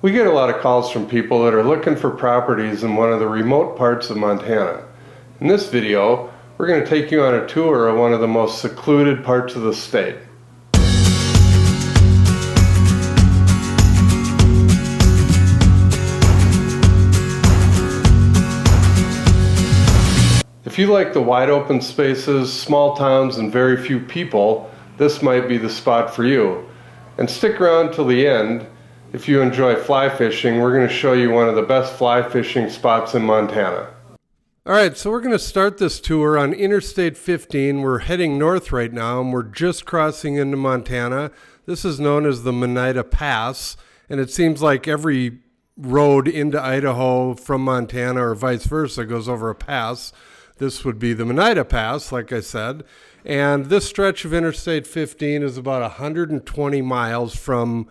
We get a lot of calls from people that are looking for properties in one of the remote parts of Montana. In this video, we're going to take you on a tour of one of the most secluded parts of the state. If you like the wide open spaces, small towns, and very few people, this might be the spot for you. And stick around till the end. If you enjoy fly fishing, we're going to show you one of the best fly fishing spots in Montana. All right, so we're going to start this tour on Interstate 15. We're heading north right now, and we're just crossing into Montana. This is known as the Monida Pass, and it seems like every road into Idaho from Montana or vice versa goes over a pass. This would be the Monida Pass, like I said. And this stretch of Interstate 15 is about 120 miles from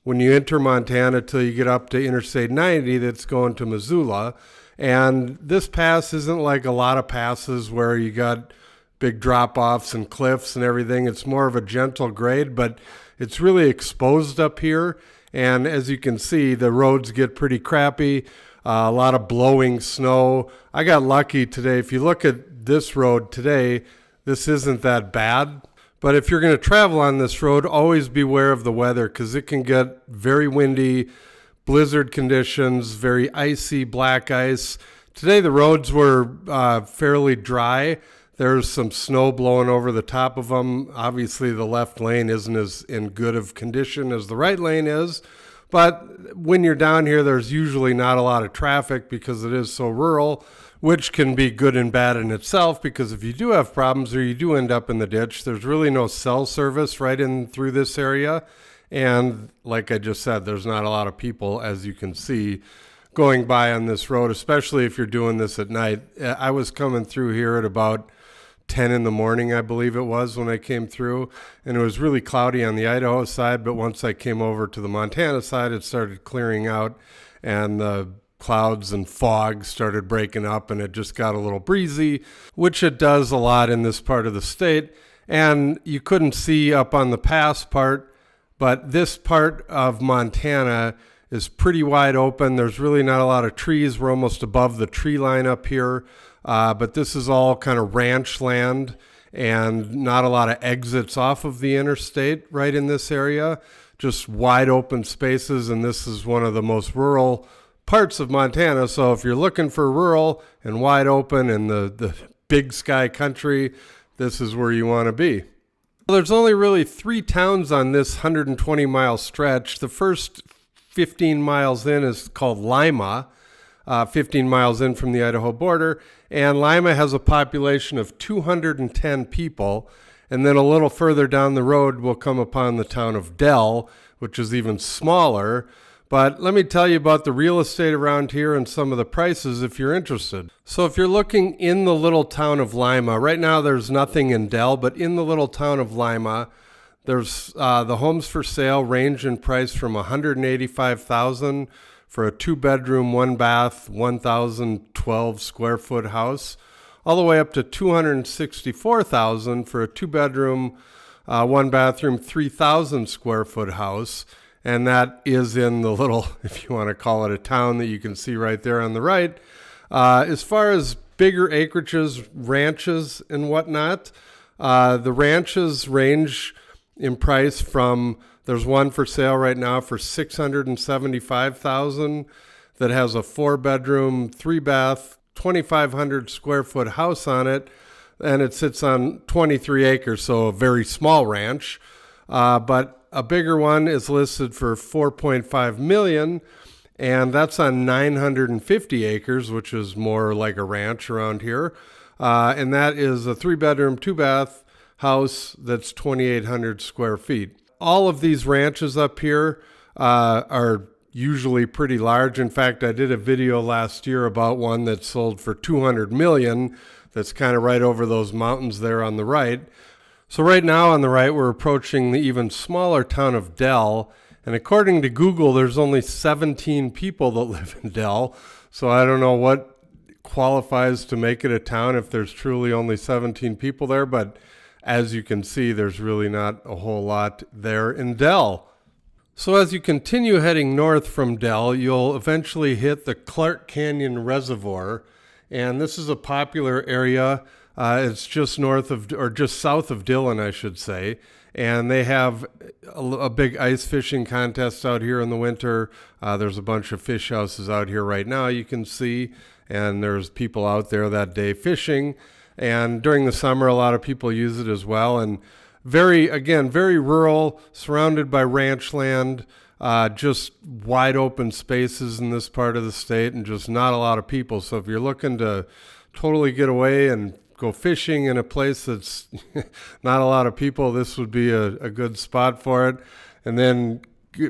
when you enter Montana till you get up to Interstate 90 that's going to Missoula. And this pass isn't like a lot of passes where you got big drop-offs and cliffs and everything. It's more of a gentle grade, but it's really exposed up here. And as you can see, the roads get pretty crappy, a lot of blowing snow. I got lucky today. If you look at this road today, this isn't that bad. But if you're going to travel on this road, always beware of the weather because it can get very windy, blizzard conditions, very icy, black ice. Today the roads were fairly dry. There's some snow blowing over the top of them. Obviously the left lane isn't as in good of condition as the right lane is. But when you're down here, there's usually not a lot of traffic because it is so rural, which can be good and bad in itself because if you do have problems or you do end up in the ditch, there's really no cell service right in through this area. And like I just said, there's not a lot of people, as you can see, going by on this road, especially if you're doing this at night. I was coming through here at about 10 in the morning, I believe it was, when I came through. And it was really cloudy on the Idaho side, but once I came over to the Montana side, it started clearing out and the clouds and fog started breaking up and it just got a little breezy, which it does a lot in this part of the state. And you couldn't see up on the pass part, but this part of Montana is pretty wide open. There's really not a lot of trees. We're almost above the tree line up here. But this is all kind of ranch land and not a lot of exits off of the interstate right in this area. Just wide open spaces, and this is one of the most rural parts of Montana. So if you're looking for rural and wide open and the big sky country, this is where you want to be. There's only really 3 towns on this 120-mile stretch. The first 15 miles in is called Lima, 15 miles in from the Idaho border. And Lima has a population of 210 people. And then a little further down the road, we'll come upon the town of Dillon, which is even smaller. But let me tell you about the real estate around here and some of the prices if you're interested. So if you're looking in the little town of Lima, right now there's nothing in Dillon, but in the little town of Lima, there's the homes for sale range in price from $185,000 for a 2-bedroom, 1-bath, 1,012 square foot house, all the way up to $264,000 for a 2-bedroom, 1-bathroom, 3,000 square foot house. And that is in the little, if you want to call it a town, that you can see right there on the right. As far as bigger acreages, ranches and whatnot, the ranches range in price from, there's one for sale right now for $675,000 that has a 4-bedroom, 3-bath, 2,500 square foot house on it, and it sits on 23 acres, so a very small ranch. But a bigger one is listed for $4.5 million, and that's on 950 acres, which is more like a ranch around here. And that is a 3-bedroom, 2-bath house that's 2,800 square feet. All of these ranches up here are usually pretty large. In fact, I did a video last year about one that sold for $200 million. That's kind of right over those mountains there on the right. So right now on the right, we're approaching the even smaller town of Dillon. And according to Google, there's only 17 people that live in Dillon. So I don't know what qualifies to make it a town if there's truly only 17 people there. But as you can see, there's really not a whole lot there in Dillon. So as you continue heading north from Dell, you'll eventually hit the Clark Canyon Reservoir, and this is a popular area. It's just north of, or just south of Dillon, I should say, and they have a big ice fishing contest out here in the winter. There's a bunch of fish houses out here right now you can see, and there's people out there that day fishing, and during the summer a lot of people use it as well. And very rural, surrounded by ranch land, just wide open spaces in this part of the state, and just not a lot of people. So if you're looking to totally get away and go fishing in a place that's not a lot of people, this would be a good spot for it. And then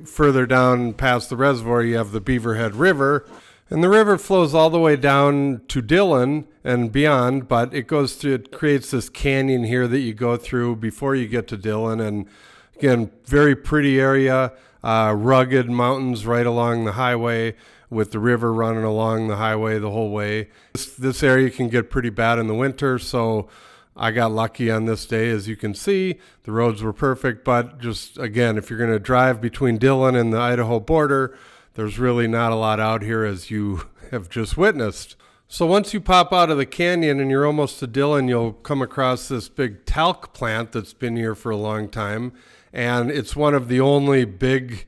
further down past the reservoir, you have the Beaverhead River. And the river flows all the way down to Dillon and beyond, but it creates this canyon here that you go through before you get to Dillon. And again, very pretty area, rugged mountains right along the highway with the river running along the highway the whole way. This area can get pretty bad in the winter, so I got lucky on this day. As you can see, the roads were perfect, but just again, if you're going to drive between Dillon and the Idaho border, there's really not a lot out here, as you have just witnessed. So once you pop out of the canyon and you're almost to Dillon, you'll come across this big talc plant that's been here for a long time. And it's one of the only big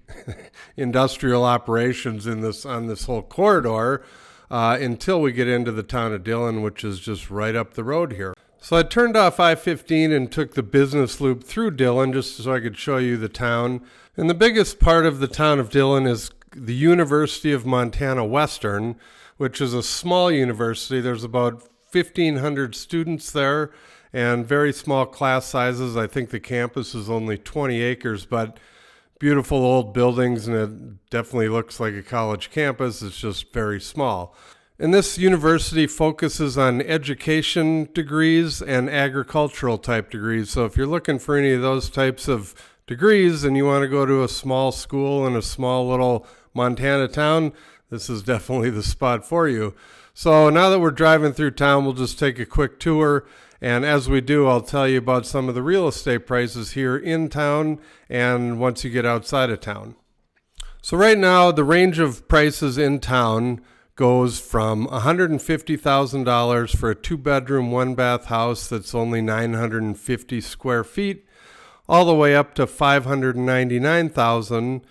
industrial operations on this whole corridor until we get into the town of Dillon, which is just right up the road here. So I turned off I-15 and took the business loop through Dillon just so I could show you the town. And the biggest part of the town of Dillon is the University of Montana Western, which is a small university. There's about 1,500 students there and very small class sizes. I think the campus is only 20 acres, but beautiful old buildings, and it definitely looks like a college campus. It's just very small. And this university focuses on education degrees and agricultural type degrees. So if you're looking for any of those types of degrees and you want to go to a small school in a small little Montana town, this is definitely the spot for you. So now that we're driving through town, we'll just take a quick tour. And as we do, I'll tell you about some of the real estate prices here in town and once you get outside of town. So right now, the range of prices in town goes from $150,000 for a 2-bedroom, 1-bath house that's only 950 square feet, all the way up to $599,000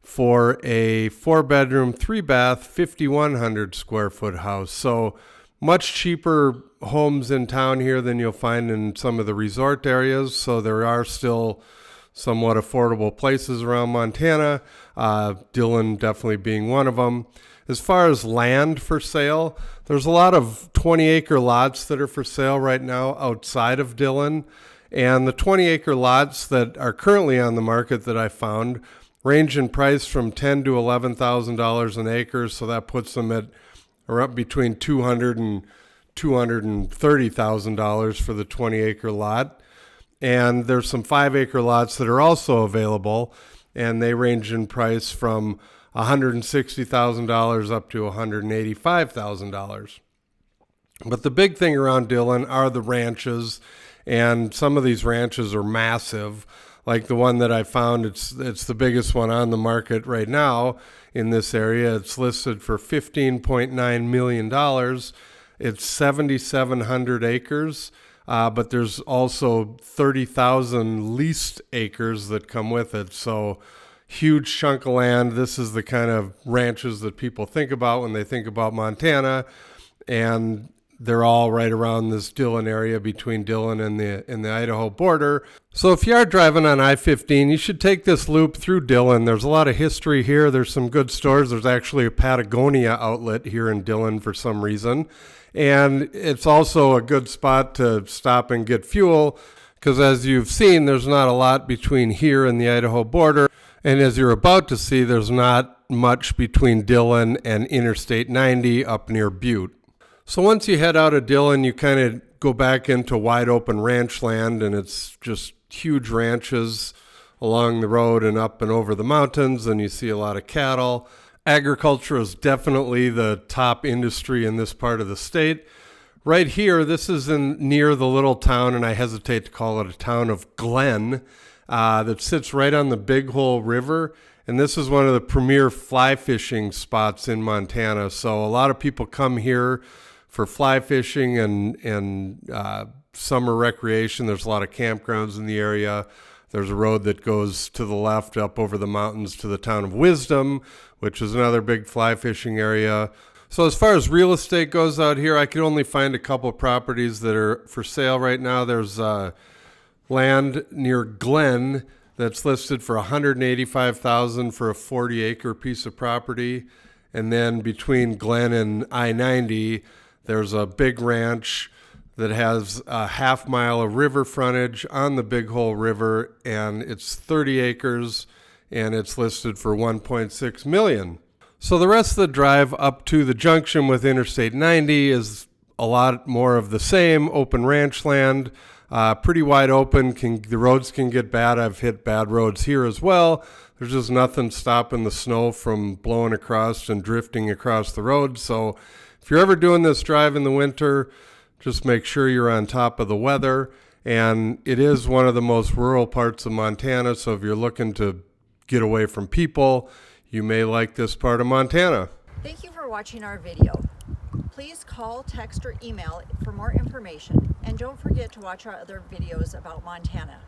for a 4-bedroom, 3-bath, 5,100 square foot house. So much cheaper homes in town here than you'll find in some of the resort areas. So there are still somewhat affordable places around Montana, Dillon definitely being one of them. As far as land for sale, there's a lot of 20-acre lots that are for sale right now outside of Dillon. And the 20-acre lots that are currently on the market that I found range in price from $10,000 to $11,000 an acre, so that puts them at up between $200,000 and $230,000 for the 20-acre lot. And there's some 5-acre lots that are also available, and they range in price from $160,000 up to $185,000. But the big thing around Dillon are the ranches, and some of these ranches are massive. Like the one that I found, it's the biggest one on the market right now in this area. It's listed for $15.9 million. It's 7,700 acres, but there's also 30,000 leased acres that come with it. So huge chunk of land. This is the kind of ranches that people think about when they think about Montana, and they're all right around this Dillon area between Dillon and the Idaho border. So if you are driving on I-15, you should take this loop through Dillon. There's a lot of history here. There's some good stores. There's actually a Patagonia outlet here in Dillon for some reason. And it's also a good spot to stop and get fuel because, as you've seen, there's not a lot between here and the Idaho border. And as you're about to see, there's not much between Dillon and Interstate 90 up near Butte. So once you head out of Dillon, you kind of go back into wide open ranch land, and it's just huge ranches along the road and up and over the mountains, and you see a lot of cattle. Agriculture is definitely the top industry in this part of the state. Right here, this is near the little town, and I hesitate to call it a town, of Glen, that sits right on the Big Hole River. And this is one of the premier fly fishing spots in Montana. So a lot of people come here for fly fishing and summer recreation. There's a lot of campgrounds in the area. There's a road that goes to the left up over the mountains to the town of Wisdom, which is another big fly fishing area. So as far as real estate goes out here, I could only find a couple properties that are for sale right now. There's land near Glen that's listed for $185,000 for a 40-acre piece of property. And then between Glen and I-90, there's a big ranch that has a half mile of river frontage on the Big Hole River, and it's 30 acres, and it's listed for $1.6 million. So the rest of the drive up to the junction with Interstate 90 is a lot more of the same, open ranch land, pretty wide open. The roads can get bad. I've hit bad roads here as well. There's just nothing stopping the snow from blowing across and drifting across the road. So if you're ever doing this drive in the winter, just make sure you're on top of the weather. And it is one of the most rural parts of Montana, so if you're looking to get away from people, you may like this part of Montana. Thank you for watching our video. Please call, text, or email for more information. And don't forget to watch our other videos about Montana.